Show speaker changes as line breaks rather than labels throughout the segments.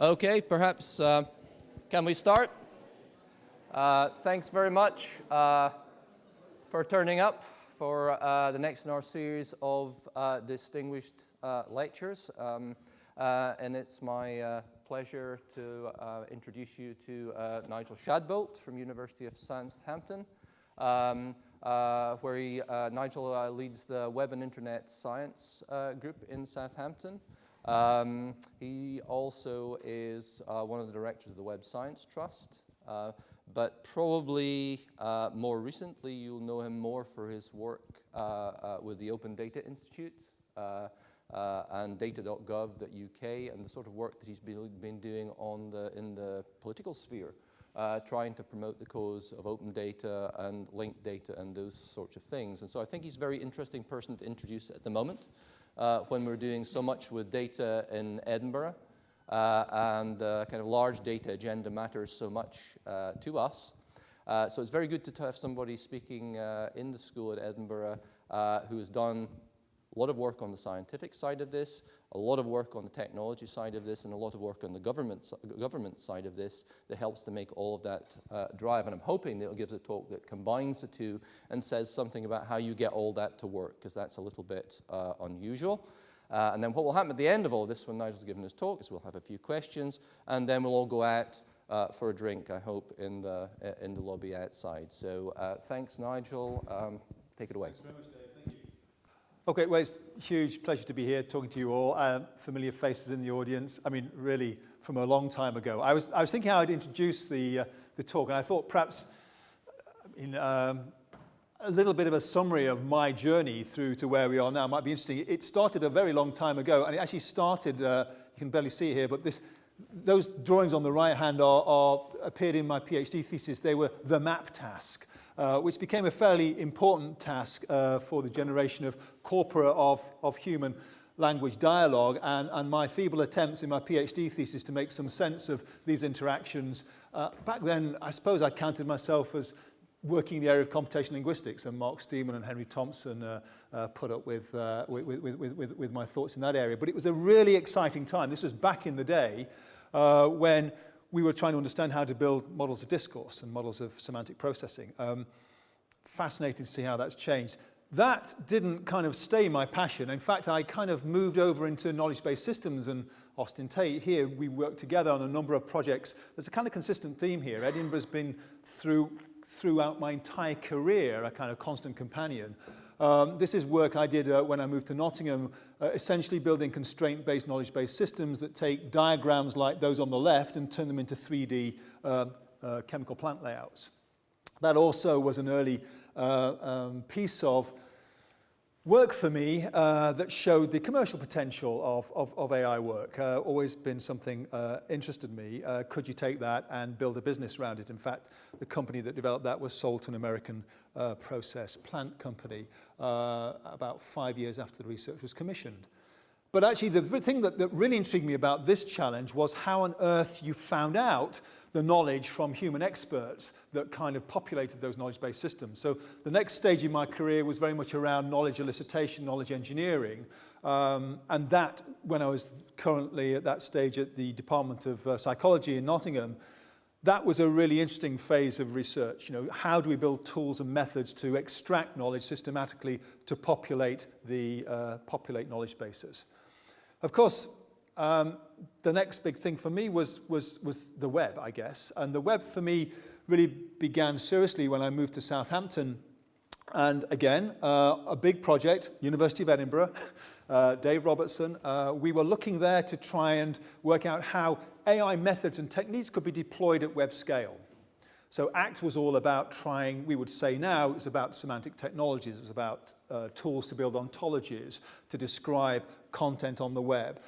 Okay, perhaps, can we start? Thanks very much for turning up for the next in our series of distinguished lectures. And it's my pleasure to introduce you to Nigel Shadbolt from University of Southampton, where Nigel leads the Web and Internet Science group in Southampton. He also is one of the directors of the Web Science Trust, but probably more recently you'll know him more for his work with the Open Data Institute and data.gov.uk and the sort of work that he's been doing in the political sphere, trying to promote the cause of open data and linked data and those sorts of things. And so I think he's a very interesting person to introduce at the moment. When we're doing so much with data in Edinburgh, and kind of large data agenda matters so much to us. So it's very good to have somebody speaking in the school at Edinburgh who has done a lot of work on the scientific side of this, a lot of work on the technology side of this, and a lot of work on the government side of this that helps to make all of that drive. And I'm hoping that he'll give a talk that combines the two and says something about how you get all that to work, because that's a little bit unusual. And then what will happen at the end of all this, when Nigel's given his talk, is we'll have a few questions, and then we'll all go out for a drink, I hope, in the lobby outside. So thanks, Nigel. Take it away.
Thanks very much, Dave. Thank you. Okay, well, it's a huge pleasure to be here talking to you all. Familiar faces in the audience. I mean, really, from a long time ago. I was thinking how I'd introduce the talk, and I thought perhaps a little bit of a summary of my journey through to where we are now might be interesting. It started a very long time ago, and it actually started, you can barely see it here, but those drawings on the right hand appeared in my PhD thesis. They were the map task, which became a fairly important task for the generation of corpora of human language dialogue, and my feeble attempts in my PhD thesis to make some sense of these interactions. Back then, I suppose I counted myself as working in the area of computational linguistics, and Mark Steeman and Henry Thompson put up with my thoughts in that area. But it was a really exciting time. This was back in the day when we were trying to understand how to build models of discourse and models of semantic processing. Fascinating to see how that's changed. That didn't kind of stay my passion. In fact, I kind of moved over into knowledge-based systems, and Austin Tate here, we worked together on a number of projects. There's a kind of consistent theme here. Edinburgh's been throughout my entire career a kind of constant companion. This is work I did when I moved to Nottingham, essentially building constraint-based knowledge-based systems that take diagrams like those on the left and turn them into 3D chemical plant layouts. That also was an early piece of work for me that showed the commercial potential of AI work. Always been something interested me. Could you take that and build a business around it? In fact, the company that developed that was sold to an American process plant company about 5 years after the research was commissioned. But actually, the thing that really intrigued me about this challenge was how on earth you found out the knowledge from human experts that kind of populated those knowledge-based systems. So the next stage in my career was very much around knowledge elicitation, knowledge engineering. And that, when I was currently at that stage at the Department of Psychology in Nottingham, that was a really interesting phase of research. You know, how do we build tools and methods to extract knowledge systematically to populate knowledge bases? Of course, the next big thing for me was the web, I guess. And the web for me really began seriously when I moved to Southampton. And again, a big project, University of Edinburgh, Dave Robertson. We were looking there to try and work out how AI methods and techniques could be deployed at web scale. So ACT was all about trying, we would say now, it's about semantic technologies. It was about tools to build ontologies, to describe content on the web,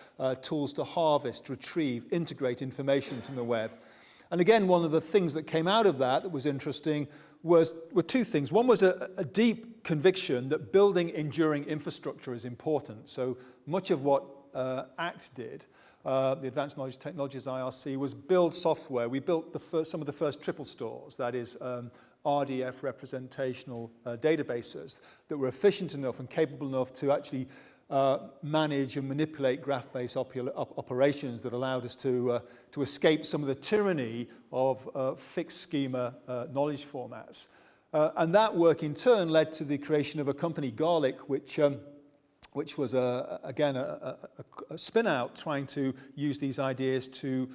tools to harvest, retrieve, integrate information from the web. And again, one of the things that came out of that was interesting were two things. One was a deep conviction that building enduring infrastructure is important. So much of what ACT did, the Advanced Knowledge Technologies IRC, was build software. We built some of the first triple stores, that is RDF representational databases that were efficient enough and capable enough to actually manage and manipulate graph-based operations that allowed us to escape some of the tyranny of fixed schema knowledge formats. And that work in turn led to the creation of a company, Garlic, which was, again, a spin-out trying to use these ideas to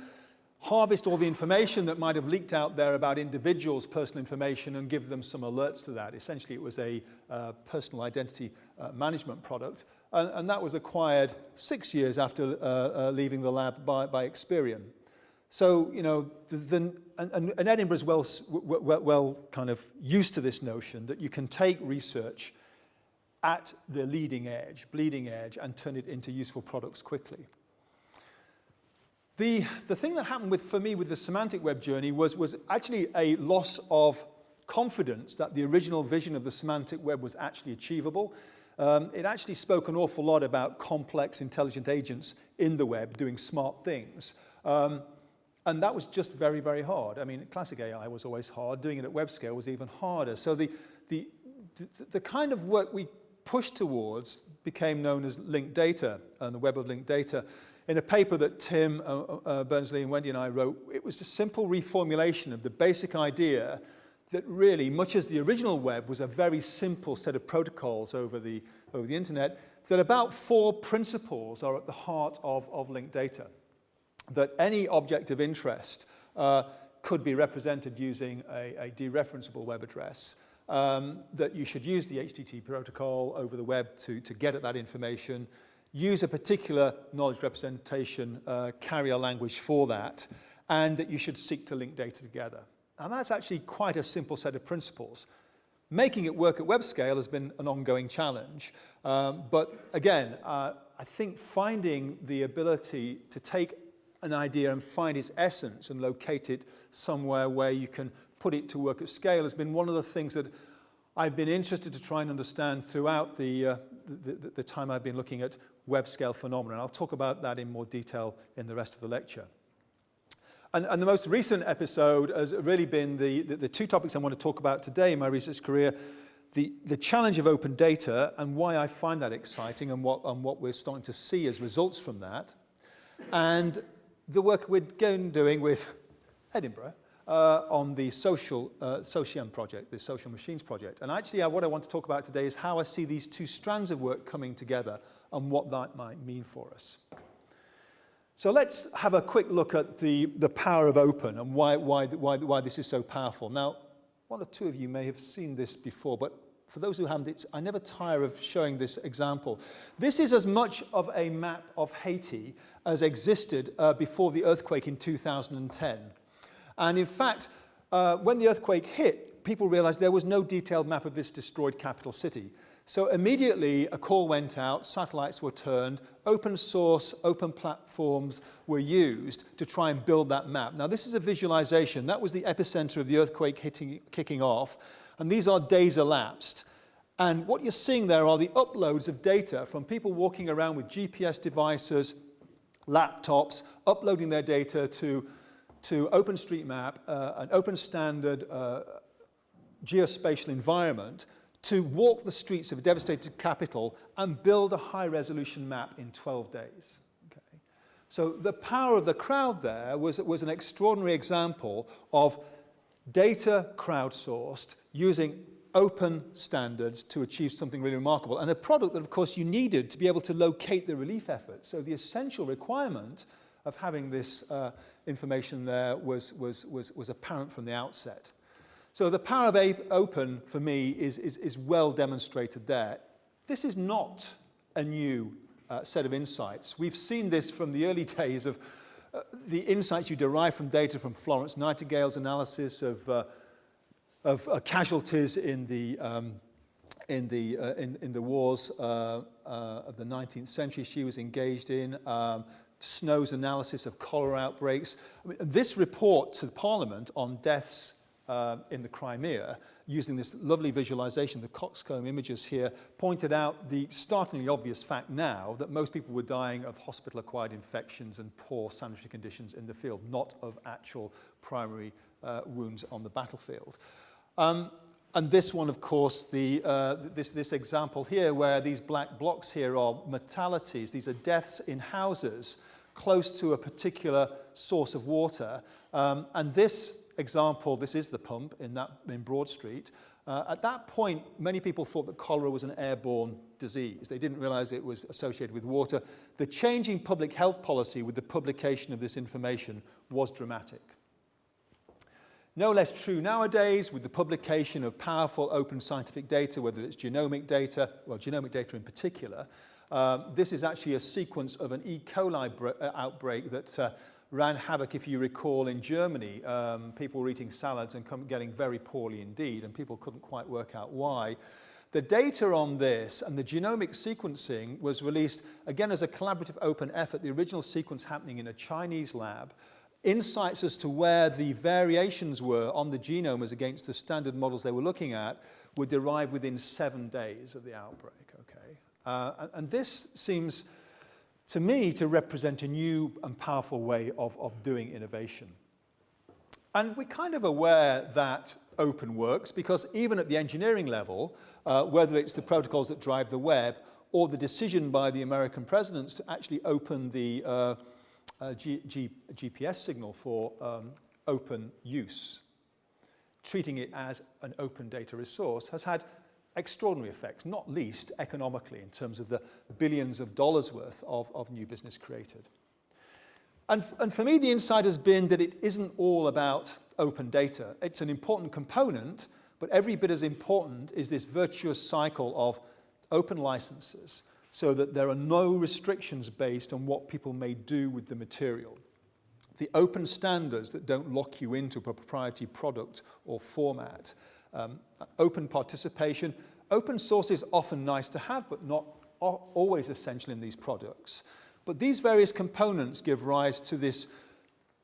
harvest all the information that might have leaked out there about individuals' personal information and give them some alerts to that. Essentially, it was a personal identity management product, and that was acquired 6 years after leaving the lab by Experian. So, you know, and Edinburgh is well kind of used to this notion that you can take research at the leading edge, bleeding edge, and turn it into useful products quickly. The thing that happened for me with the semantic web journey was actually a loss of confidence that the original vision of the semantic web was actually achievable. It actually spoke an awful lot about complex, intelligent agents in the web doing smart things. And that was just very, very hard. I mean, classic AI was always hard. Doing it at web scale was even harder. So the kind of work we pushed towards became known as linked data and the web of linked data. In a paper that Tim Berners-Lee and Wendy and I wrote, it was a simple reformulation of the basic idea that really, much as the original web was a very simple set of protocols over the internet, that about 4 principles are at the heart of linked data. That any object of interest could be represented using a dereferenceable web address, that you should use the HTTP protocol over the web to get at that information, use a particular knowledge representation carrier language for that, and that you should seek to link data together. And that's actually quite a simple set of principles. Making it work at web scale has been an ongoing challenge. But again, I think finding the ability to take an idea and find its essence and locate it somewhere where you can put it to work at scale has been one of the things that I've been interested to try and understand throughout the time I've been looking at web scale phenomena. I'll talk about that in more detail in the rest of the lecture. And the most recent episode has really been the 2 topics I want to talk about today in my research career, the challenge of open data and why I find that exciting and what we're starting to see as results from that, and the work we're doing with Edinburgh on the socium project, the social machines project. And actually what I want to talk about today is how I see these 2 strands of work coming together and what that might mean for us. So let's have a quick look at the power of open and why this is so powerful. Now, 1 or 2 of you may have seen this before, but for those who haven't, I never tire of showing this example. This is as much of a map of Haiti as existed before the earthquake in 2010. And in fact, when the earthquake hit, people realized there was no detailed map of this destroyed capital city. So immediately a call went out, satellites were turned, open source, open platforms were used to try and build that map. Now this is a visualization. That was the epicenter of the earthquake kicking off. And these are days elapsed. And what you're seeing there are the uploads of data from people walking around with GPS devices, laptops, uploading their data to OpenStreetMap, an open standard geospatial environment, to walk the streets of a devastated capital and build a high-resolution map in 12 days. Okay. So the power of the crowd there was an extraordinary example of data crowdsourced using open standards to achieve something really remarkable, and a product that, of course, you needed to be able to locate the relief effort. So the essential requirement of having this information there was apparent from the outset. So the power of open, for me, is well demonstrated there. This is not a new set of insights. We've seen this from the early days of the insights you derive from data from Florence Nightingale's analysis of casualties in the wars of the 19th century she was engaged in. Snow's analysis of cholera outbreaks. I mean, this report to the Parliament on deaths in the Crimea, using this lovely visualization, the coxcomb images here, pointed out the startlingly obvious fact now that most people were dying of hospital-acquired infections and poor sanitary conditions in the field, not of actual primary wounds on the battlefield. And And this one, of course, this example here, where these black blocks here are mortalities. These are deaths in houses close to a particular source of water. And this example, this is the pump in Broad Street. At that point, many people thought that cholera was an airborne disease. They didn't realize it was associated with water. The changing public health policy with the publication of this information was dramatic. No less true nowadays with the publication of powerful open scientific data, whether it's genomic data, well, genomic data in particular. This is actually a sequence of an E. coli outbreak that ran havoc, if you recall, in Germany. People were eating salads and getting very poorly indeed, and people couldn't quite work out why. The data on this and the genomic sequencing was released, again, as a collaborative open effort, the original sequence happening in a Chinese lab. Insights as to where the variations were on the genome as against the standard models they were looking at were derived within 7 days of the outbreak. Okay? And this seems to me to represent a new and powerful way of doing innovation. And we're kind of aware that open works because even at the engineering level, whether it's the protocols that drive the web or the decision by the American presidents to actually open the GPS signal for open use, treating it as an open data resource, has had extraordinary effects, not least economically in terms of the billions of dollars worth of new business created. And for me, the insight has been that it isn't all about open data. It's an important component, but every bit as important is this virtuous cycle of open licenses, so that there are no restrictions based on what people may do with the material. The open standards that don't lock you into a proprietary product or format. Open participation. Open source is often nice to have, but not always essential in these products. But these various components give rise to this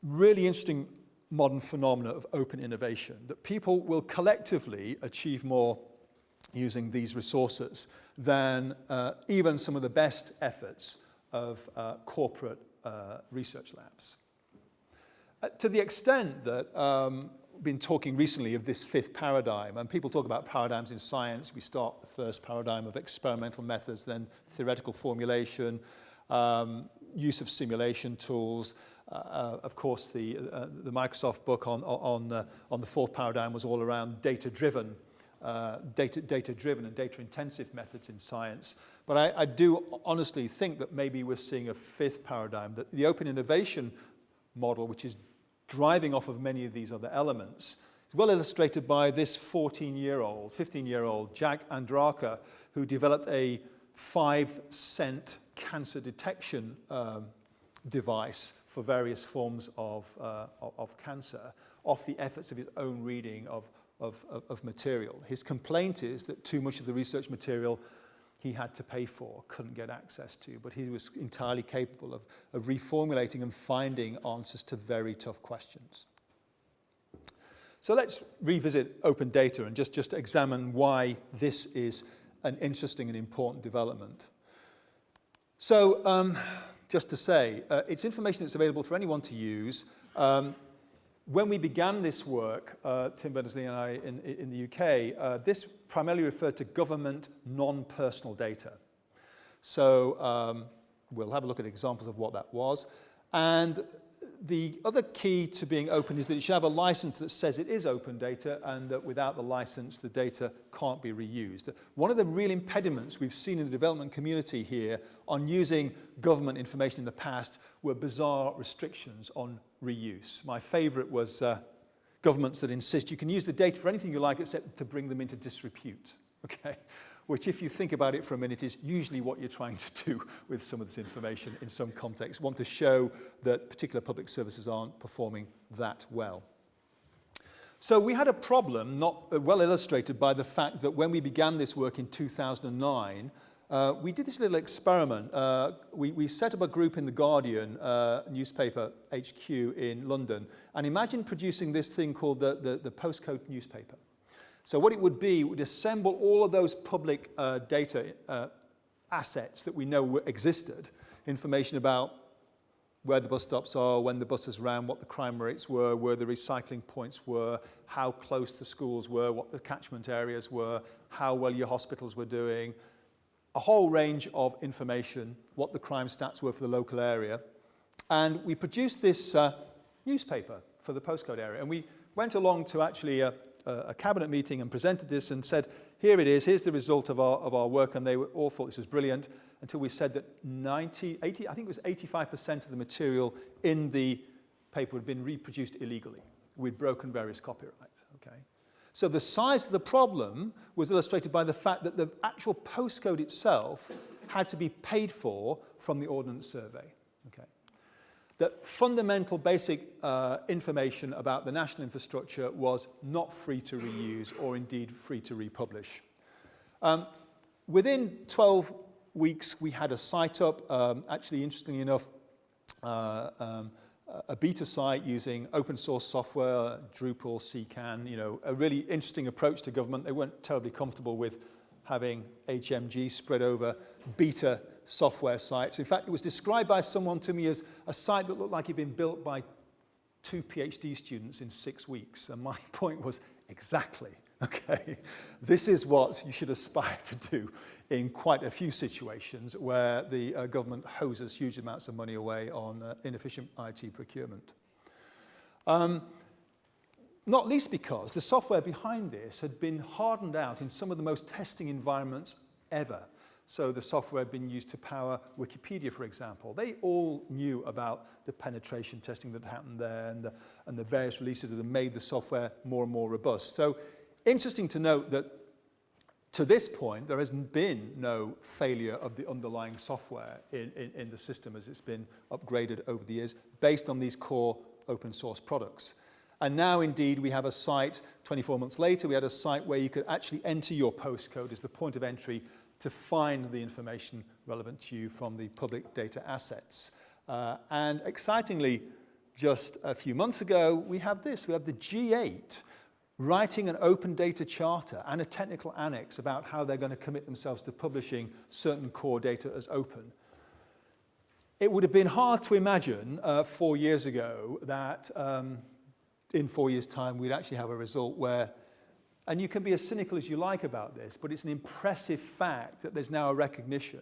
really interesting modern phenomena of open innovation, that people will collectively achieve more using these resources than even some of the best efforts of corporate research labs. To the extent that we've been talking recently of this fifth paradigm, and people talk about paradigms in science. We start the first paradigm of experimental methods, then theoretical formulation, use of simulation tools. Of course, the Microsoft book on the fourth paradigm was all around data-driven and data-intensive methods in science. But I do honestly think that maybe we're seeing a fifth paradigm, that the open innovation model, which is driving off of many of these other elements, is well illustrated by this 15-year-old, Jack Andraka, who developed a 5-cent cancer detection device for various forms of cancer, off the efforts of his own reading of material. His complaint is that too much of the research material he had to pay for, couldn't get access to, but he was entirely capable of reformulating and finding answers to very tough questions. So let's revisit open data and just examine why this is an interesting and important development. So just to say, it's information that's available for anyone to use. When we began this work, Tim Berners-Lee and I in the UK, this primarily referred to government non-personal data. So we'll have a look at examples of what that was. And the other key to being open is that it should have a license that says it is open data, and that without the license, the data can't be reused. One of the real impediments we've seen in the development community here on using government information in the past were bizarre restrictions on reuse. My favorite was governments that insist you can use the data for anything you like except to bring them into disrepute, okay? Which, if you think about it for a minute, is usually what you're trying to do with some of this information in some context. Want to show that particular public services aren't performing that well. So we had a problem not well illustrated by the fact that when we began this work in 2009, we did this little experiment. We set up a group in The Guardian newspaper HQ in London, and imagine producing this thing called the postcode newspaper. So what it would be, it would assemble all of those public data assets that we know existed, information about where the bus stops are, when the buses ran, what the crime rates were, where the recycling points were, how close the schools were, what the catchment areas were, how well your hospitals were doing, a whole range of information, what the crime stats were for the local area. And we produced this newspaper for the postcode area. And we went along to actually a cabinet meeting and presented this and said, here it is, here's the result of our work. And they all thought this was brilliant until we said that 80, I think it was 85% of the material in the paper had been reproduced illegally. We'd broken various copyright, okay? So the size of the problem was illustrated by the fact that the actual postcode itself had to be paid for from the Ordnance Survey, okay? That fundamental basic information about the national infrastructure was not free to reuse or indeed free to republish. Within 12 weeks, we had a site up, actually, interestingly enough, a beta site using open source software, Drupal, CCAN, you know, a really interesting approach to government. They weren't terribly comfortable with having HMG spread over beta software sites. In fact, it was described by someone to me as a site that looked like it'd been built by 2 PhD students in 6 weeks. And my point was, exactly, okay? This is what you should aspire to do in quite a few situations where the government hoses huge amounts of money away on inefficient IT procurement. Not least because the software behind this had been hardened out in some of the most testing environments ever. So the software had been used to power Wikipedia, for example. They all knew about the penetration testing that happened there and the various releases that had made the software more and more robust. So interesting to note that to this point, there has been no failure of the underlying software in the system as it's been upgraded over the years based on these core open source products. And now, indeed, we have a site, 24 months later, we had a site where you could actually enter your postcode as the point of entry to find the information relevant to you from the public data assets. And excitingly, just a few months ago, we have this. We have the G8 writing an open data charter and a technical annex about how they're going to commit themselves to publishing certain core data as open. It would have been hard to imagine 4 years ago that in 4 years' time we'd actually have a result where, and you can be as cynical as you like about this, but it's an impressive fact that there's now a recognition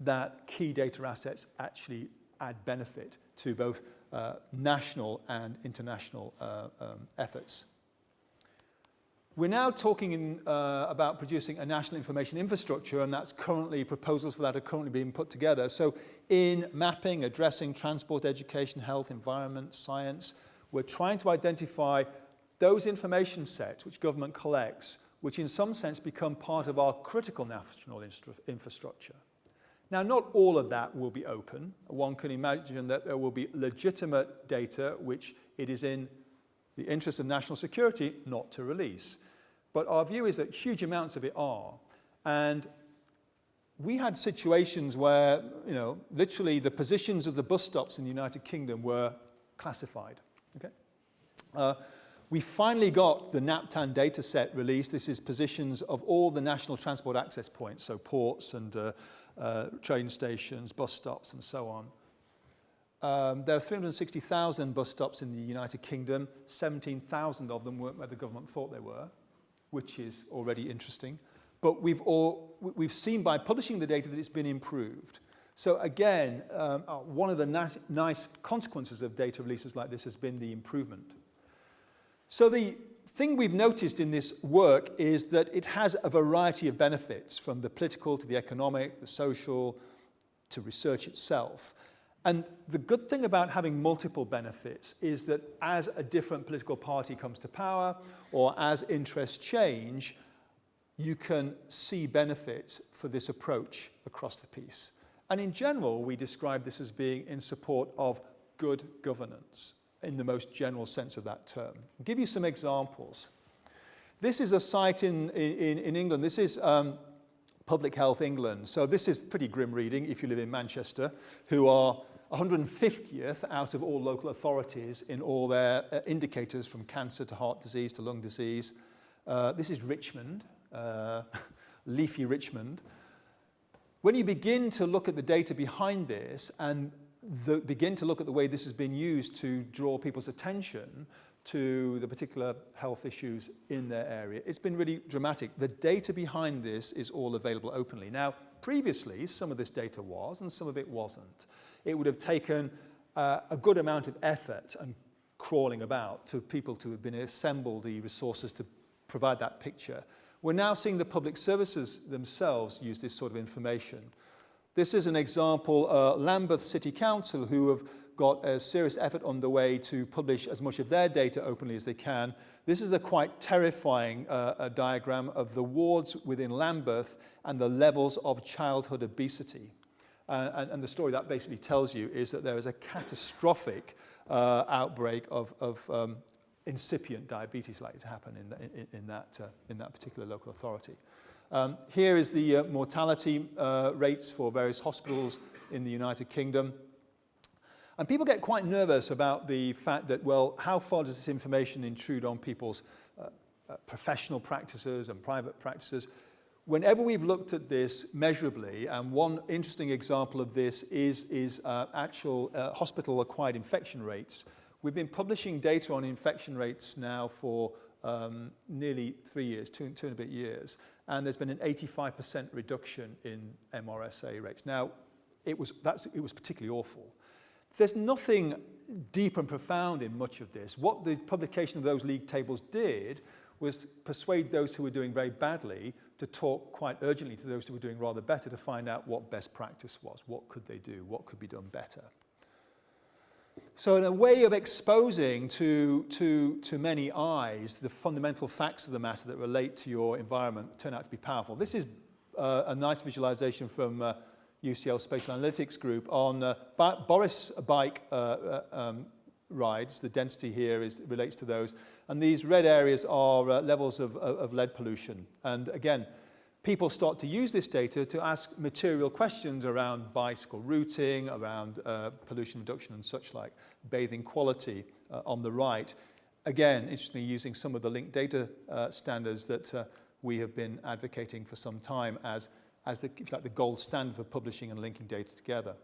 that key data assets actually add benefit to both national and international efforts. We're now talking about producing a national information infrastructure, and that's currently, proposals for that are currently being put together. So in mapping, addressing transport, education, health, environment, science, we're trying to identify those information sets which government collects, which in some sense become part of our critical national infrastructure. Now, not all of that will be open. One can imagine that there will be legitimate data which it is in the interest of national security not to release. But our view is that huge amounts of it are. And we had situations where, you know, literally the positions of the bus stops in the United Kingdom were classified. Okay? We finally got the NAPTAN data set released. This is positions of all the national transport access points, so ports and train stations, bus stops, and so on. There are 360,000 bus stops in the United Kingdom. 17,000 of them weren't where the government thought they were, which is already interesting. But we've seen by publishing the data that it's been improved. So again, one of the nice consequences of data releases like this has been the improvement. So the thing we've noticed in this work is that it has a variety of benefits, from the political to the economic, the social, to research itself. And the good thing about having multiple benefits is that as a different political party comes to power, or as interests change, you can see benefits for this approach across the piece. And in general, we describe this as being in support of good governance, in the most general sense of that term. I'll give you some examples. This is a site in England. This is Public Health England. So this is pretty grim reading if you live in Manchester, who are 150th out of all local authorities in all their indicators, from cancer to heart disease to lung disease. This is Richmond, leafy Richmond. When you begin to look at the data behind this, and begin to look at the way this has been used to draw people's attention to the particular health issues in their area. It's been really dramatic. The data behind this is all available openly. Now, previously, some of this data was, and some of it wasn't. It would have taken a good amount of effort and crawling about to people to have been assemble the resources to provide that picture. We're now seeing the public services themselves use this sort of information. This is an example, Lambeth City Council, who have got a serious effort underway to publish as much of their data openly as they can. This is a quite terrifying diagram of the wards within Lambeth and the levels of childhood obesity. And the story that basically tells you is that there is a catastrophic outbreak of incipient diabetes likely to happen in that particular local authority. Here is the mortality rates for various hospitals in the United Kingdom. And people get quite nervous about the fact that, well, how far does this information intrude on people's professional practices and private practices? Whenever we've looked at this measurably, and one interesting example of this is actual hospital-acquired infection rates. We've been publishing data on infection rates now for nearly 3 years, two and a bit years, and there's been an 85% reduction in MRSA rates. Now, it was particularly awful. There's nothing deep and profound in much of this. What the publication of those league tables did was persuade those who were doing very badly to talk quite urgently to those who were doing rather better to find out what best practice was, what could they do, what could be done better. So in a way of exposing to many eyes the fundamental facts of the matter that relate to your environment turn out to be powerful. This is a nice visualization from UCL Spatial Analytics Group on Boris bike rides. The density here relates to those. And these red areas are levels of lead pollution. And again, people start to use this data to ask material questions around bicycle routing, around pollution reduction and such like, bathing quality on the right. Again, interestingly, using some of the linked data standards that we have been advocating for some time as the gold standard for publishing and linking data together.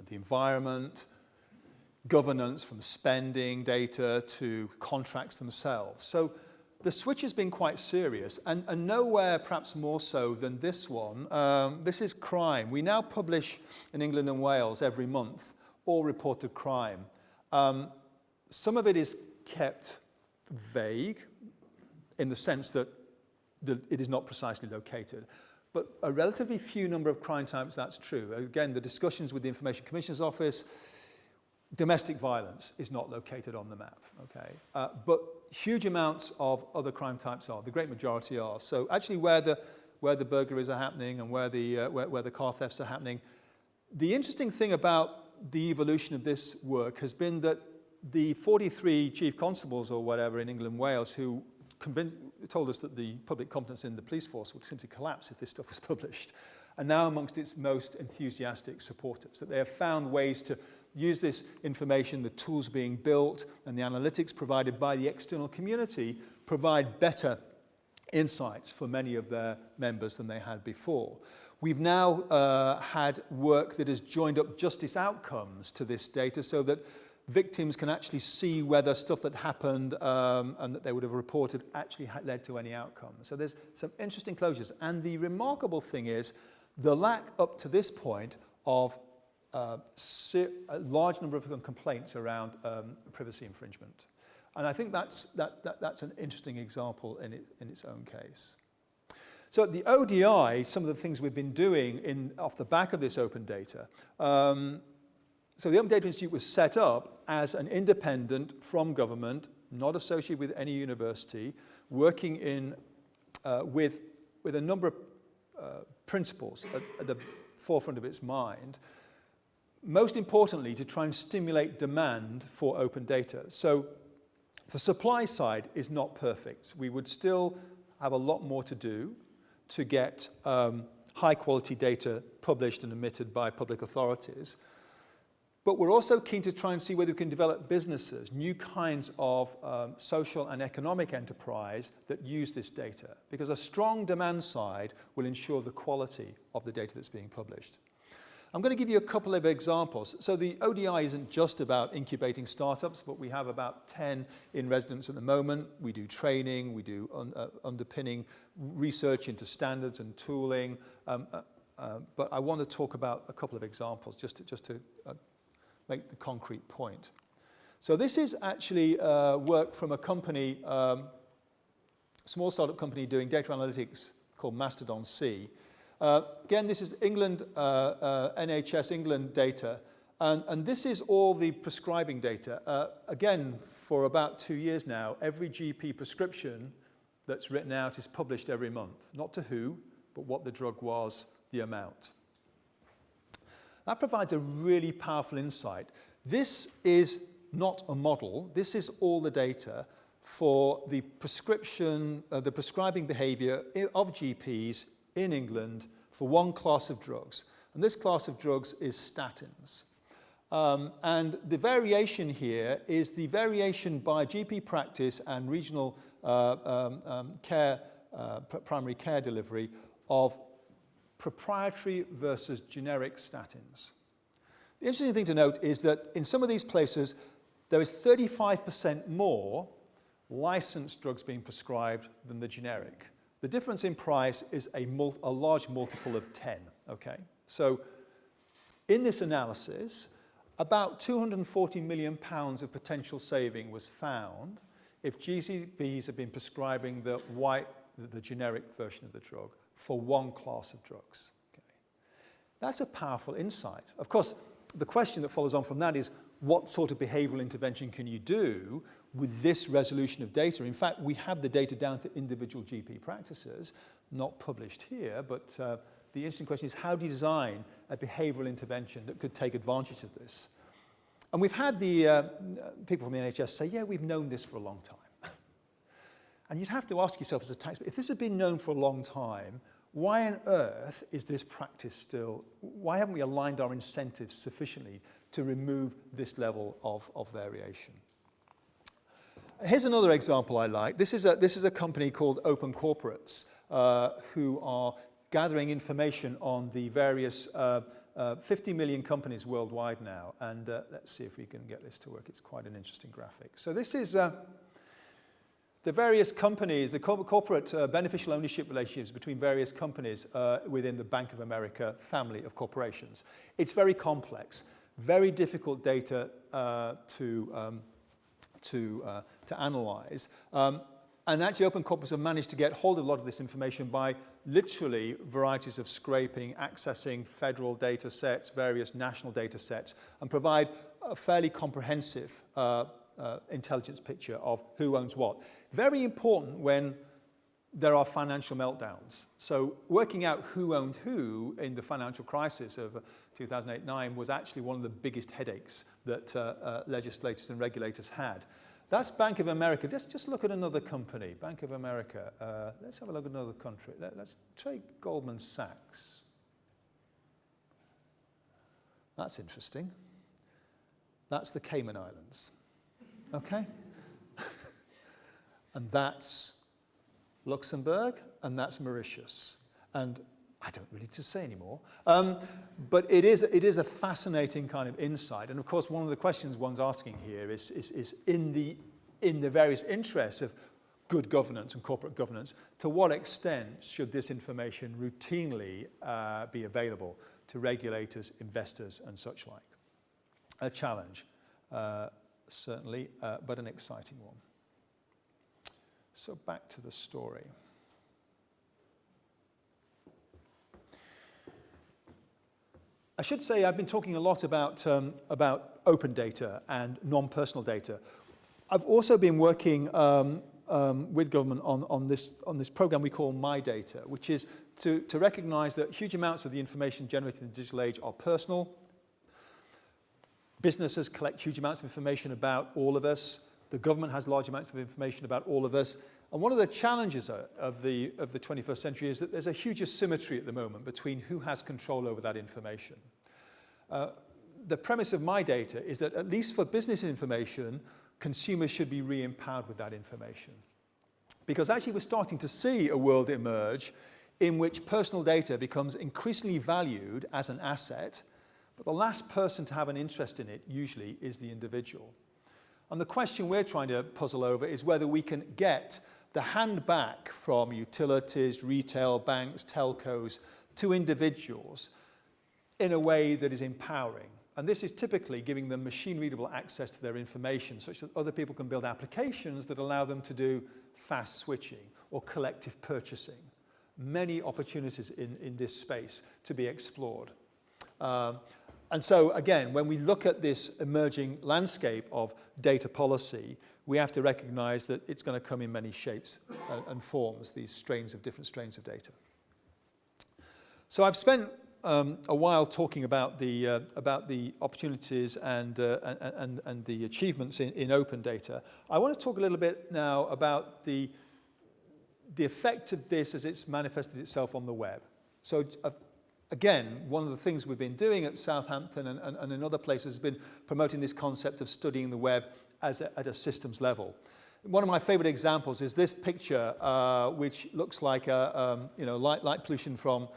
The environment, governance from spending data to contracts themselves. So the switch has been quite serious, and nowhere perhaps more so than this one. This is crime. We now publish in England and Wales every month all reported crime. Some of it is kept vague in the sense that it is not precisely located. But a relatively few number of crime types, that's true. Again, the discussions with the Information Commissioner's Office, domestic violence is not located on the map, okay? But huge amounts of other crime types are. The great majority are. So actually where the burglaries are happening and where the car thefts are happening, the interesting thing about the evolution of this work has been that the 43 chief constables or whatever in England and Wales who told us that the public confidence in the police force would simply collapse if this stuff was published, and now amongst its most enthusiastic supporters, that they have found ways to use this information, the tools being built, and the analytics provided by the external community provide better insights for many of their members than they had before. We've now had work that has joined up justice outcomes to this data so that victims can actually see whether stuff that happened and that they would have reported actually led to any outcome. So there's some interesting closures. And the remarkable thing is the lack up to this point of a large number of complaints around privacy infringement. And I think that's an interesting example in its own case. So at the ODI, some of the things we've been doing off the back of this open data, so the Open Data Institute was set up as an independent from government, not associated with any university, working with a number of principles at the forefront of its mind. Most importantly, to try and stimulate demand for open data. So the supply side is not perfect. We would still have a lot more to do to get high quality data published and emitted by public authorities. But we're also keen to try and see whether we can develop businesses, new kinds of social and economic enterprise that use this data. Because a strong demand side will ensure the quality of the data that's being published. I'm going to give you a couple of examples. So the ODI isn't just about incubating startups, but we have about 10 in residence at the moment. We do training, we do underpinning research into standards and tooling. But I want to talk about a couple of examples just to make the concrete point. So this is actually work from a company, small startup company doing data analytics called Mastodon C. Again, this is England, NHS England data, and this is all the prescribing data. Again, for about 2 years now, every GP prescription that's written out is published every month. Not to who, but what the drug was, the amount. That provides a really powerful insight. This is not a model. This is all the data for the prescription, the prescribing behavior of GPs in England for one class of drugs. And this class of drugs is statins. And the variation here is the variation by GP practice and regional primary care delivery of proprietary versus generic statins. The interesting thing to note is that in some of these places, there is 35% more licensed drugs being prescribed than the generic. The difference in price is a large multiple of 10, okay? So in this analysis, about £240 million of potential saving was found if GCPs have been prescribing the generic version of the drug for one class of drugs. Okay. That's a powerful insight. Of course, the question that follows on from that is, what sort of behavioral intervention can you do with this resolution of data? In fact, we have the data down to individual GP practices, not published here, but the interesting question is, how do you design a behavioral intervention that could take advantage of this? And we've had the people from the NHS say, yeah, we've known this for a long time. And you'd have to ask yourself as a taxpayer, if this has been known for a long time, why on earth is this practice still, why haven't we aligned our incentives sufficiently to remove this level of variation? Here's another example I like. This is a company called Open Corporates who are gathering information on the various 50 million companies worldwide now. And let's see if we can get this to work. It's quite an interesting graphic. So this is the various companies, the corporate beneficial ownership relationships between various companies within the Bank of America family of corporations. It's very complex, very difficult data to analyze. And actually Open Corporates have managed to get hold of a lot of this information by literally varieties of scraping, accessing federal data sets, various national data sets, and provide a fairly comprehensive intelligence picture of who owns what. Very important when there are financial meltdowns. So working out who owned who in the financial crisis of 2008-9 was actually one of the biggest headaches that legislators and regulators had. That's Bank of America. Let's just look at another company, Bank of America. Let's have a look at another country. Let's take Goldman Sachs. That's interesting. That's the Cayman Islands. Okay? And that's Luxembourg, and that's Mauritius. And I don't really need to say anymore. But it is a fascinating kind of insight. And of course, one of the questions one's asking here is in the various interests of good governance and corporate governance, to what extent should this information routinely be available to regulators, investors, and such like? A challenge, certainly, but an exciting one. So back to the story. I should say I've been talking a lot about open data and non-personal data. I've also been working with government on this program we call My Data, which is to recognize that huge amounts of the information generated in the digital age are personal. Businesses collect huge amounts of information about all of us. The government has large amounts of information about all of us. And one of the challenges of the 21st century is that there's a huge asymmetry at the moment between who has control over that information. The premise of My Data is that at least for business information, consumers should be re-empowered with that information. Because actually we're starting to see a world emerge in which personal data becomes increasingly valued as an asset But the last person to have an interest in it usually is the individual. And the question we're trying to puzzle over is whether we can get the hand back from utilities, retail, banks, telcos to individuals in a way that is empowering. And this is typically giving them machine-readable access to their information such that other people can build applications that allow them to do fast switching or collective purchasing. Many opportunities in this space to be explored. And so, again, when we look at this emerging landscape of data policy, we have to recognize that it's going to come in many shapes and forms, these different strains of data. So I've spent a while talking about the opportunities and the achievements in open data. I want to talk a little bit now about the effect of this as it's manifested itself on the web. So again, one of the things we've been doing at Southampton and in other places has been promoting this concept of studying the web at a systems level. One of my favorite examples is this picture, which looks like light pollution from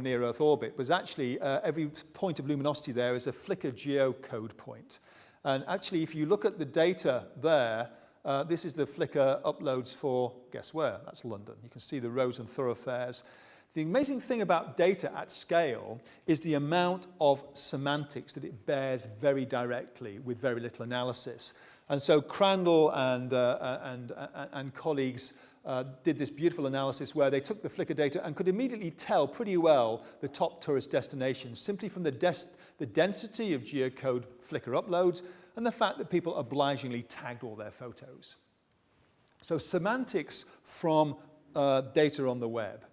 near Earth orbit, but actually every point of luminosity there is a flicker geocode point. And actually, if you look at the data there, this is the flicker uploads for, guess where? That's London. You can see the roads and thoroughfares. The amazing thing about data at scale is the amount of semantics that it bears very directly with very little analysis. And so Crandall and colleagues did this beautiful analysis where they took the Flickr data and could immediately tell pretty well the top tourist destinations simply from the density of geocode Flickr uploads and the fact that people obligingly tagged all their photos. So semantics from data on the web.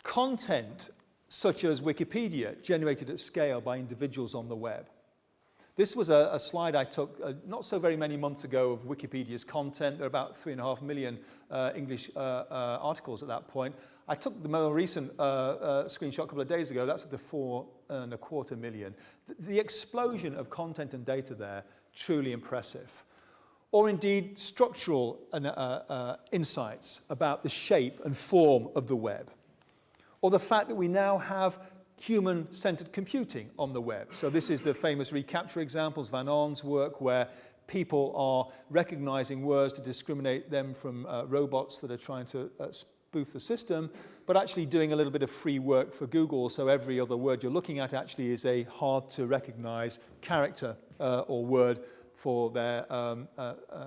Content such as Wikipedia generated at scale by individuals on the web. This was a slide I took not so very many months ago of Wikipedia's content. There are about 3.5 million English articles at that point. I took the more recent screenshot a couple of days ago. That's at the 4.25 million. The explosion of content and data there, truly impressive. Or indeed structural insights about the shape and form of the web. Or the fact that we now have human-centered computing on the web. So this is the famous recapture examples, Van On's work, where people are recognizing words to discriminate them from robots that are trying to spoof the system, but actually doing a little bit of free work for Google, so every other word you're looking at actually is a hard-to-recognize character or word for their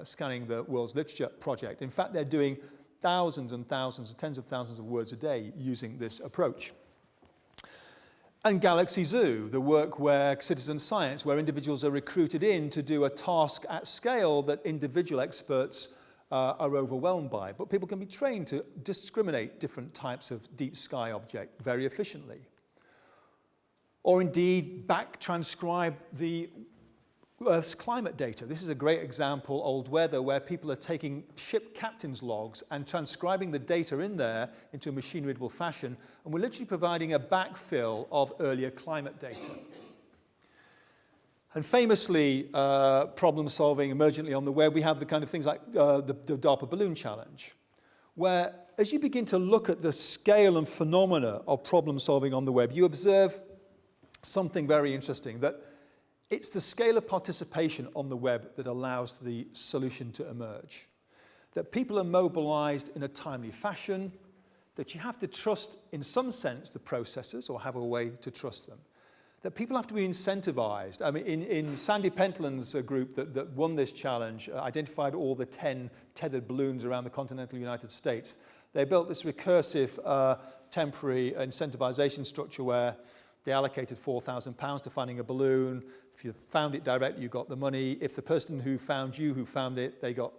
Scanning the World's Literature project. In fact, they're doing thousands and thousands, tens of thousands of words a day using this approach. And Galaxy Zoo, the work where citizen science, where individuals are recruited in to do a task at scale that individual experts are overwhelmed by. But people can be trained to discriminate different types of deep sky object very efficiently. Or indeed, back transcribe the Earth's climate data. This is a great example, old weather, where people are taking ship captains' logs and transcribing the data in there into a machine-readable fashion, and we're literally providing a backfill of earlier climate data. And famously, problem-solving emergently on the web, we have the kind of things like the DARPA Balloon Challenge, where as you begin to look at the scale and phenomena of problem-solving on the web, you observe something very interesting, that it's the scale of participation on the web that allows the solution to emerge. That people are mobilized in a timely fashion, that you have to trust, in some sense, the processes or have a way to trust them. That people have to be incentivized. I mean, in Sandy Pentland's group that won this challenge, identified all the 10 tethered balloons around the continental United States. They built this recursive temporary incentivization structure where they allocated £4,000 to finding a balloon. If you found it directly, you got the money. If the person who found it, they got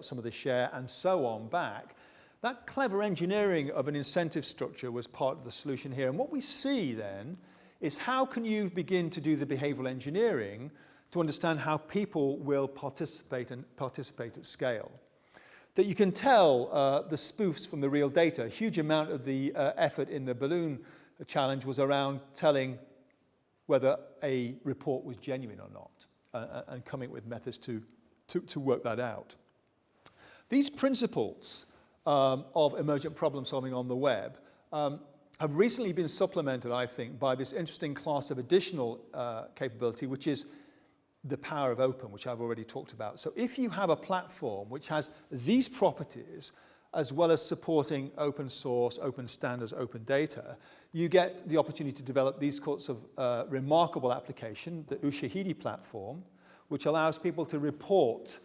some of the share, and so on back. That clever engineering of an incentive structure was part of the solution here. And what we see then is how can you begin to do the behavioral engineering to understand how people will participate at scale. That you can tell the spoofs from the real data. A huge amount of the effort in the balloon challenge was around telling whether a report was genuine or not, and coming up with methods to work that out. These principles of emergent problem solving on the web have recently been supplemented, I think, by this interesting class of additional capability, which is the power of open, which I've already talked about. So if you have a platform which has these properties, as well as supporting open source, open standards, open data, you get the opportunity to develop these sorts of remarkable application, the Ushahidi platform, which allows people to report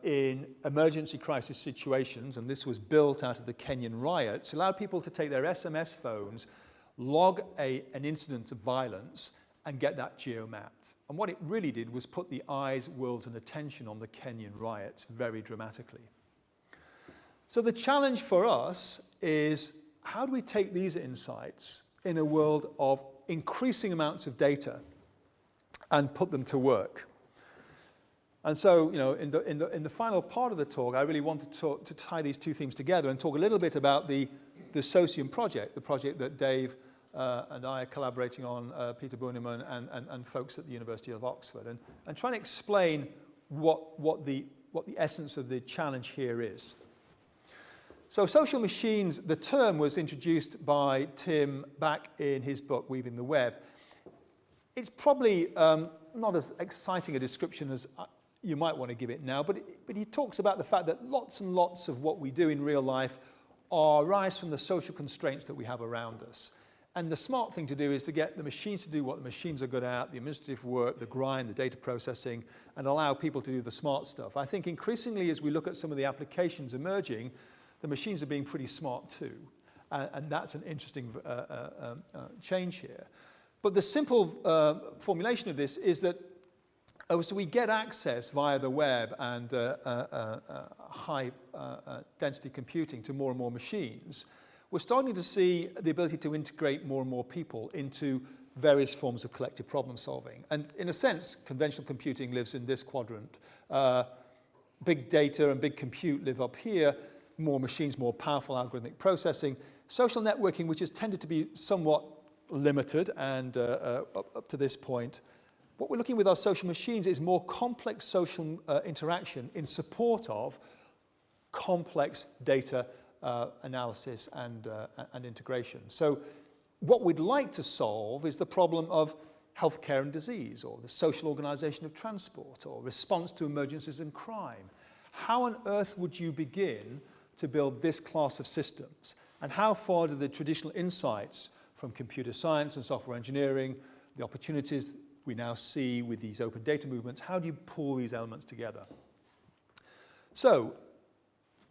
in emergency crisis situations, and this was built out of the Kenyan riots, allowed people to take their SMS phones, log an incident of violence, and get that geo-mapped. And what it really did was put the eyes, worlds, and attention on the Kenyan riots very dramatically. So the challenge for us is, how do we take these insights in a world of increasing amounts of data and put them to work? And so, you know, in the final part of the talk, I really wanted to tie these two themes together and talk a little bit about the socium project, the project that Dave and I are collaborating on, Peter Buneman and folks at the University of Oxford, and trying to explain what the essence of the challenge here is. So social machines, the term was introduced by Tim back in his book, Weaving the Web. It's probably not as exciting a description as you might want to give it now, but he talks about the fact that lots and lots of what we do in real life arise from the social constraints that we have around us. And the smart thing to do is to get the machines to do what the machines are good at, the administrative work, the grind, the data processing, and allow people to do the smart stuff. I think increasingly, as we look at some of the applications emerging, the machines are being pretty smart too. And that's an interesting change here. But the simple formulation of this is that as we get access via the web and high density computing to more and more machines, we're starting to see the ability to integrate more and more people into various forms of collective problem solving. And in a sense, conventional computing lives in this quadrant. Big data and big compute live up here, more machines, more powerful algorithmic processing. Social networking, which has tended to be somewhat limited and up to this point. What we're looking with our social machines is more complex social interaction in support of complex data analysis and integration. So what we'd like to solve is the problem of healthcare and disease, or the social organization of transport, or response to emergencies and crime. How on earth would you begin to build this class of systems? And how far do the traditional insights from computer science and software engineering, the opportunities we now see with these open data movements, how do you pull these elements together? So,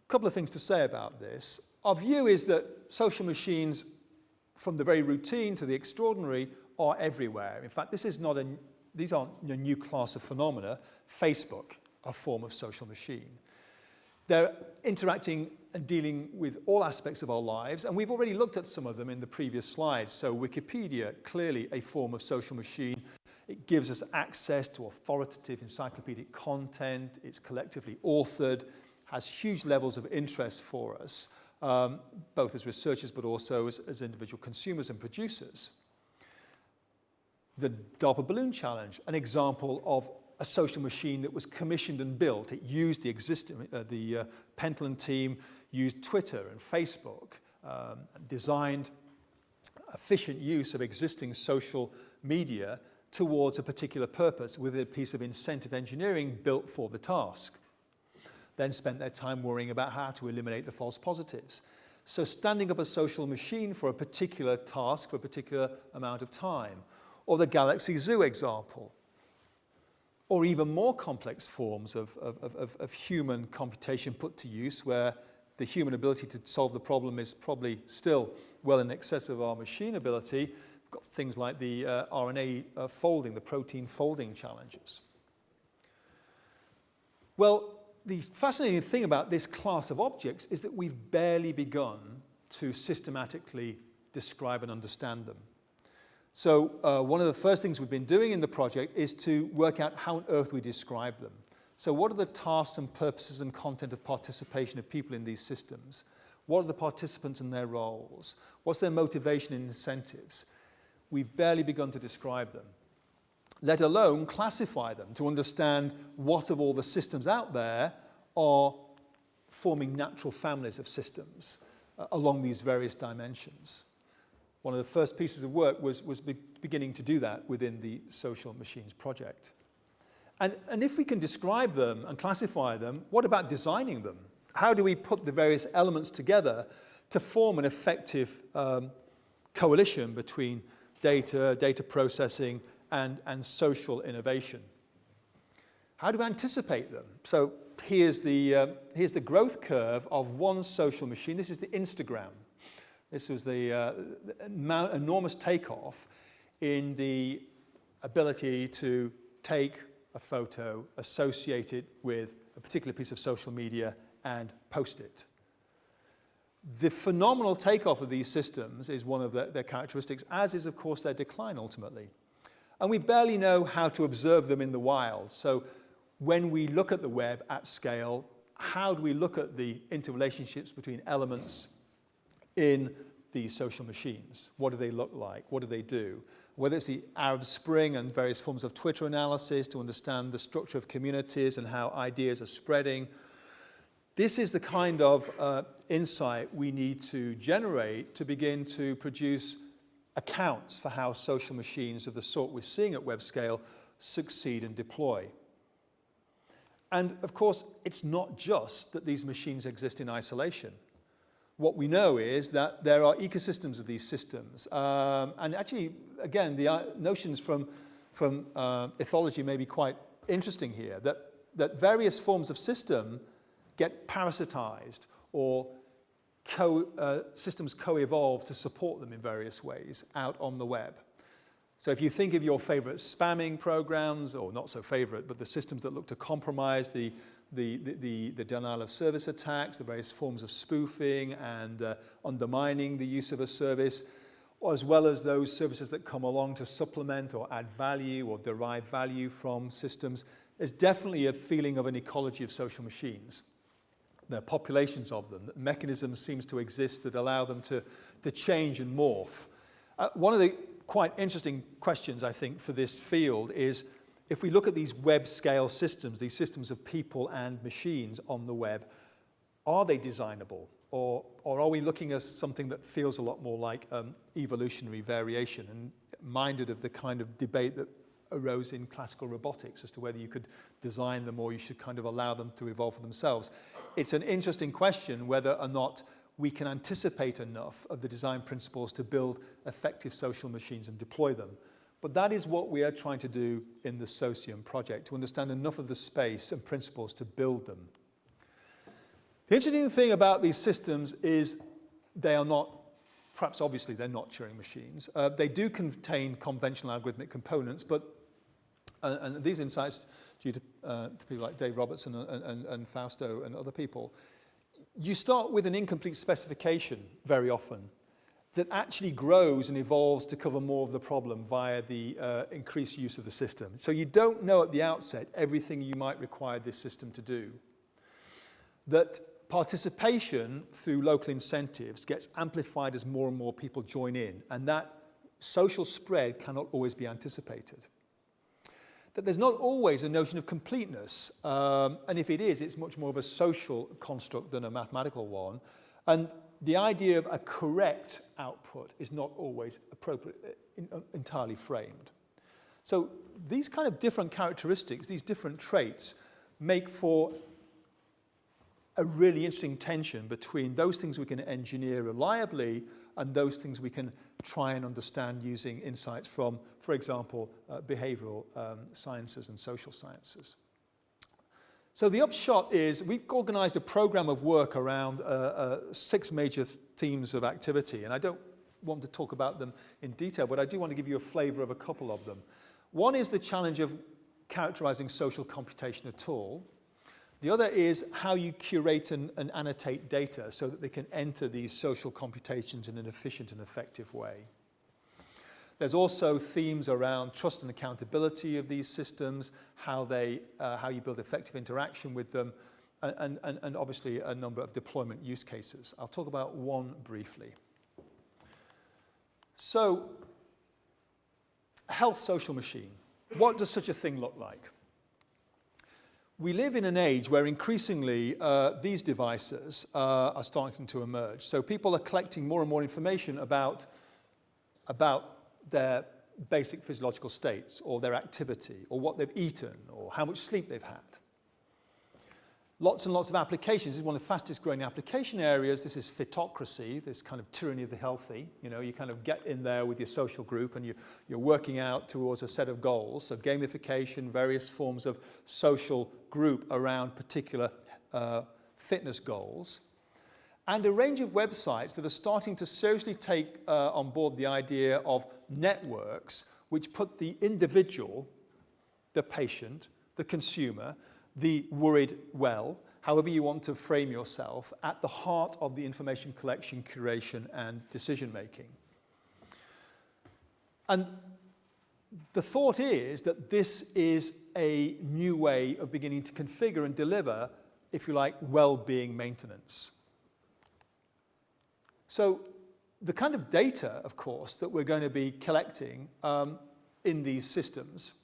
a couple of things to say about this. Our view is that social machines, from the very routine to the extraordinary, are everywhere. In fact, these aren't a new class of phenomena. Facebook, a form of social machine. They're interacting and dealing with all aspects of our lives, and we've already looked at some of them in the previous slides. So Wikipedia, clearly a form of social machine. It gives us access to authoritative encyclopedic content. It's collectively authored, has huge levels of interest for us, both as researchers but also as individual consumers and producers. The DARPA Balloon Challenge, an example of a social machine that was commissioned and built. It used the Pentland team used Twitter and Facebook, designed efficient use of existing social media towards a particular purpose with a piece of incentive engineering built for the task. Then spent their time worrying about how to eliminate the false positives. So standing up a social machine for a particular task for a particular amount of time. Or the Galaxy Zoo example. Or even more complex forms of human computation put to use, where the human ability to solve the problem is probably still well in excess of our machine ability. We've got things like the RNA folding, the protein folding challenges. Well, the fascinating thing about this class of objects is that we've barely begun to systematically describe and understand them. So one of the first things we've been doing in the project is to work out how on earth we describe them. So what are the tasks and purposes and content of participation of people in these systems? What are the participants and their roles? What's their motivation and incentives? We've barely begun to describe them, let alone classify them to understand what of all the systems out there are forming natural families of systems along these various dimensions. one of the first pieces of work was beginning to do that within the social machines project. And if we can describe them and classify them, what about designing them? How do we put the various elements together to form an effective coalition between data processing, and social innovation? How do we anticipate them? So here's the growth curve of one social machine. This is the Instagram. This was the enormous takeoff in the ability to take a photo, associate it with a particular piece of social media, and post it. The phenomenal takeoff of these systems is one of their characteristics, as is, of course, their decline ultimately. And we barely know how to observe them in the wild. So when we look at the web at scale, how do we look at the interrelationships between elements in these social machines? What do they look like? What do they do? Whether it's the Arab Spring and various forms of Twitter analysis to understand the structure of communities and how ideas are spreading, this is the kind of insight we need to generate to begin to produce accounts for how social machines of the sort we're seeing at web scale succeed and deploy. And of course, it's not just that these machines exist in isolation. What we know is that there are ecosystems of these systems. And actually, again, the notions from ethology may be quite interesting here, that various forms of system get parasitized or systems co-evolve to support them in various ways out on the web. So if you think of your favorite spamming programs, or not so favorite, but the systems that look to compromise the denial of service attacks, the various forms of spoofing and undermining the use of a service, as well as those services that come along to supplement or add value or derive value from systems, there's definitely a feeling of an ecology of social machines. There are populations of them. Mechanisms seems to exist that allow them to change and morph. One of the quite interesting questions, I think, for this field is, if we look at these web-scale systems, these systems of people and machines on the web, are they designable? Or are we looking at something that feels a lot more like evolutionary variation, and minded of the kind of debate that arose in classical robotics as to whether you could design them or you should kind of allow them to evolve for themselves? It's an interesting question whether or not we can anticipate enough of the design principles to build effective social machines and deploy them. But that is what we are trying to do in the Socium project, to understand enough of the space and principles to build them. The interesting thing about these systems is they are not, perhaps obviously they're not Turing machines. They do contain conventional algorithmic components, but and these insights, due to people like Dave Robertson and Fausto and other people, you start with an incomplete specification very often that actually grows and evolves to cover more of the problem via the increased use of the system. So you don't know at the outset everything you might require this system to do. That participation through local incentives gets amplified as more and more people join in, and that social spread cannot always be anticipated. That there's not always a notion of completeness, and if it is, it's much more of a social construct than a mathematical one. And the idea of a correct output is not always appropriate, entirely framed. So these kind of different characteristics, these different traits, make for a really interesting tension between those things we can engineer reliably and those things we can try and understand using insights from, for example, behavioral sciences and social sciences. So the upshot is we've organized a program of work around 6 major themes of activity, and I don't want to talk about them in detail, but I do want to give you a flavor of a couple of them. One is the challenge of characterizing social computation at all. The other is how you curate and annotate data so that they can enter these social computations in an efficient and effective way. There's also themes around trust and accountability of these systems, how you build effective interaction with them, and obviously a number of deployment use cases. I'll talk about one briefly. So, health social machine. What does such a thing look like? We live in an age where increasingly these devices are starting to emerge. So people are collecting more and more information about about their basic physiological states or their activity or what they've eaten or how much sleep they've had. Lots and lots of applications. This is one of the fastest growing application areas. This is fitocracy, this kind of tyranny of the healthy. You know, you kind of get in there with your social group and you're working out towards a set of goals. So gamification, various forms of social group around particular fitness goals. And a range of websites that are starting to seriously take on board the idea of networks which put the individual, the patient, the consumer, the worried well, however you want to frame yourself, at the heart of the information collection, curation, and decision making. And the thought is that this is a new way of beginning to configure and deliver, if you like, well-being maintenance. So the kind of data, of course, that we're going to be collecting in these systems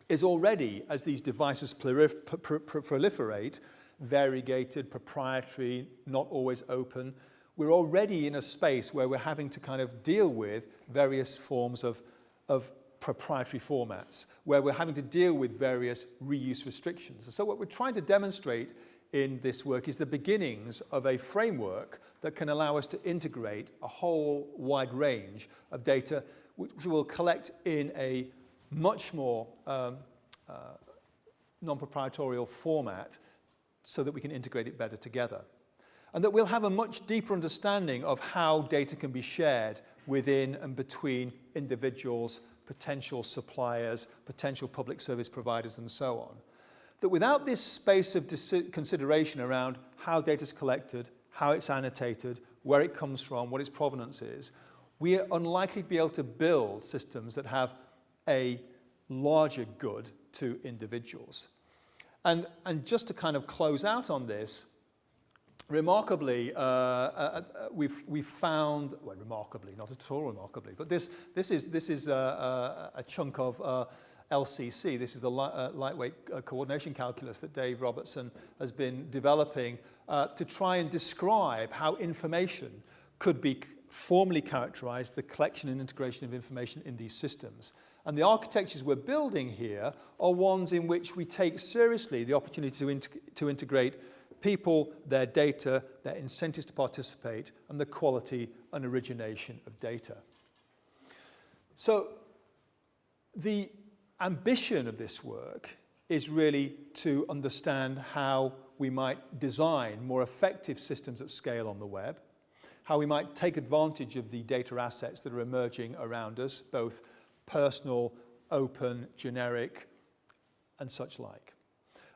is already, as these devices proliferate, variegated, proprietary, not always open. We're already in a space where we're having to kind of deal with various forms of proprietary formats, where we're having to deal with various reuse restrictions. And so what we're trying to demonstrate in this work is the beginnings of a framework that can allow us to integrate a whole wide range of data, which we'll collect in a much more non-proprietorial format so that we can integrate it better together. And that we'll have a much deeper understanding of how data can be shared within and between individuals, potential suppliers, potential public service providers, and so on. That without this space of consideration around how data is collected, how it's annotated, where it comes from, what its provenance is, we are unlikely to be able to build systems that have a larger good to individuals. And just to kind of close out on this, remarkably, we've found, well, remarkably, not at all remarkably, but this is a chunk of LCC. This is the lightweight coordination calculus that Dave Robertson has been developing to try and describe how information could be formally characterized, the collection and integration of information in these systems. And the architectures we're building here are ones in which we take seriously the opportunity to integrate people, their data, their incentives to participate, and the quality and origination of data. So the ambition of this work is really to understand how we might design more effective systems at scale on the web, how we might take advantage of the data assets that are emerging around us, both personal, open, generic, and such like.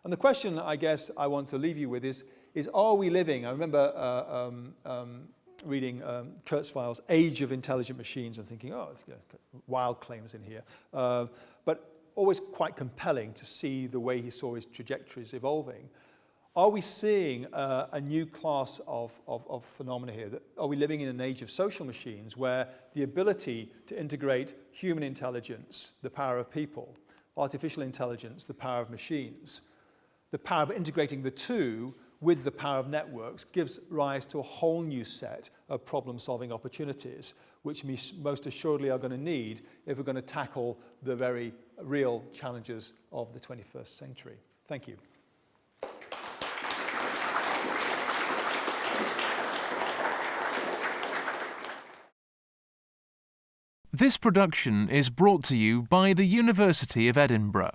And the question I guess I want to leave you with is are we living, I remember reading Kurzweil's Age of Intelligent Machines and thinking, oh, wild claims in here, but always quite compelling to see the way he saw his trajectories evolving. Are we seeing a new class of phenomena here? Are we living in an age of social machines where the ability to integrate human intelligence, the power of people, artificial intelligence, the power of machines, the power of integrating the two with the power of networks gives rise to a whole new set of problem-solving opportunities, which we most assuredly are going to need if we're going to tackle the very real challenges of the 21st century. Thank you.
This production is brought to you by the University of Edinburgh.